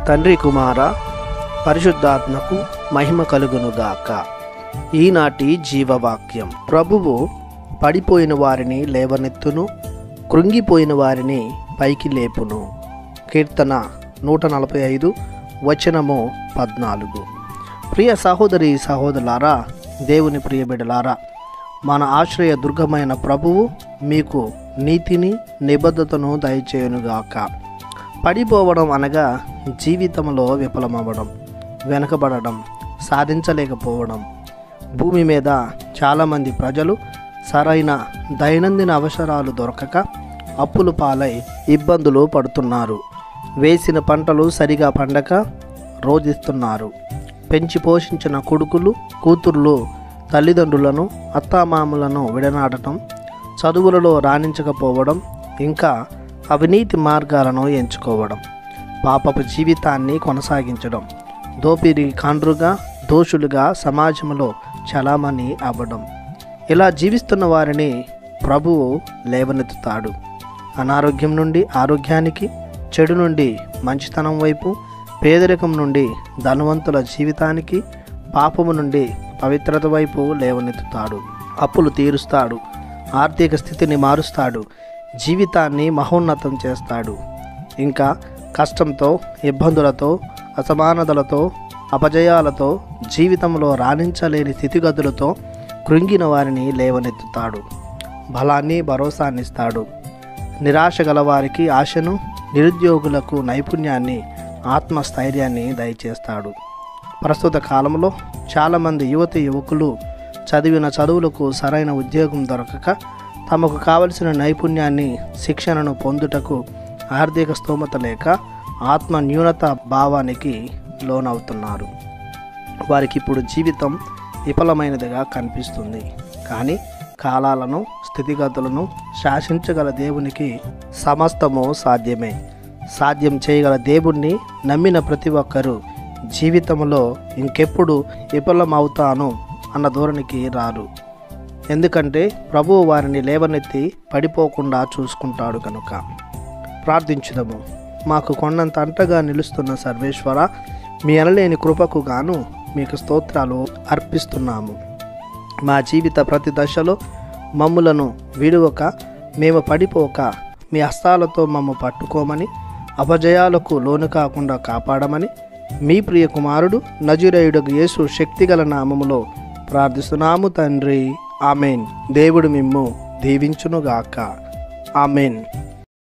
తండ్రి కుమార పరిశుద్ధాత్మకు మహిమ కలుగునుగాక. ఈనాటి జీవవాక్యం. ప్రభువు పడిపోయిన వారిని లేవనెత్తును, కృంగిపోయిన వారిని పైకి లేపును. కీర్తన 145 వచనము 14. ప్రియ సహోదరి సహోదరులారా, దేవుని ప్రియ బిడ్డలారా, మన ఆశ్రయ దుర్గమైన ప్రభువు మీకు నీతిని నిబద్ధతను దయచేయునుగాక. పడిపోవడం అనగా జీవితంలో విఫలమవ్వడం, వెనకబడడం, సాధించలేకపోవడం. భూమి మీద చాలామంది ప్రజలు సరైన దైనందిన అవసరాలు దొరకక అప్పులు పాలై ఇబ్బందులు పడుతున్నారు. వేసిన పంటలు సరిగా పండక రోధిస్తున్నారు. పెంచి పోషించిన కొడుకులు కూతుర్లు తల్లిదండ్రులను అత్తామామలను విడనాడటం, చదువులలో రాణించకపోవడం, ఇంకా అవినీతి మార్గాలను ఎంచుకోవడం, పాపపు జీవితాన్ని కొనసాగించడం, దోపిడీ కాండ్రుగా దోషులుగా సమాజంలో చలామణి అవ్వడం. ఇలా జీవిస్తున్న వారిని ప్రభువు లేవనెత్తుతాడు. అనారోగ్యం నుండి ఆరోగ్యానికి, చెడు నుండి మంచితనం వైపు, పేదరికం నుండి ధనవంతుల జీవితానికి, పాపము నుండి పవిత్రత వైపు లేవనెత్తుతాడు. అప్పులు తీరుస్తాడు, ఆర్థిక స్థితిని మారుస్తాడు, జీవితాన్ని మహోన్నతం చేస్తాడు. ఇంకా కష్టంతో, ఇబ్బందులతో, అసమానతలతో, అపజయాలతో, జీవితంలో రాణించలేని స్థితిగతులతో కృంగిన వారిని లేవనెత్తుతాడు. బలాన్ని భరోసాన్నిస్తాడు. నిరాశ గల వారికి ఆశను, నిరుద్యోగులకు నైపుణ్యాన్ని, ఆత్మస్థైర్యాన్ని దయచేస్తాడు. ప్రస్తుత కాలంలో చాలామంది యువకులు చదివిన చదువులకు సరైన ఉద్యోగం దొరకక తమకు కావలసిన నైపుణ్యాన్ని, శిక్షణను పొందుటకు ఆర్థిక స్తోమత లేక ఆత్మ న్యూనత భావానికి లోనవుతున్నారు. వారికి ఇప్పుడు జీవితం విఫలమైనదిగా కనిపిస్తుంది. కానీ కాలాలను, స్థితిగతులను శాసించగల దేవునికి సమస్తము సాధ్యమే. సాధ్యం చేయగల దేవుణ్ణి నమ్మిన ప్రతి ఒక్కరూ జీవితంలో ఇంకెప్పుడు విఫలమవుతాను అన్న ధోరణికి రారు. ఎందుకంటే ప్రభువు వారిని లేవనెత్తి పడిపోకుండా చూసుకుంటాడు కనుక. ప్రార్థించుదాము. మాకు కొండంత అంటగా నిలుస్తున్న సర్వేశ్వర, మీ అనలేని కృపకు గాను మీకు స్తోత్రాలు అర్పిస్తున్నాము. మా జీవిత ప్రతి దశలో మమ్ములను విడువక, మేము పడిపోక మీ హస్తాలతో మమ్ము పట్టుకోమని, అపజయాలకు లోను కాకుండా కాపాడమని మీ ప్రియ కుమారుడు నజరేయుడగు యేసు శక్తిగల నామములో ప్రార్థిస్తున్నాము తండ్రి. ఆమెన్. దేవుడు మిమ్ము దీవించునుగాక. ఆమెన్.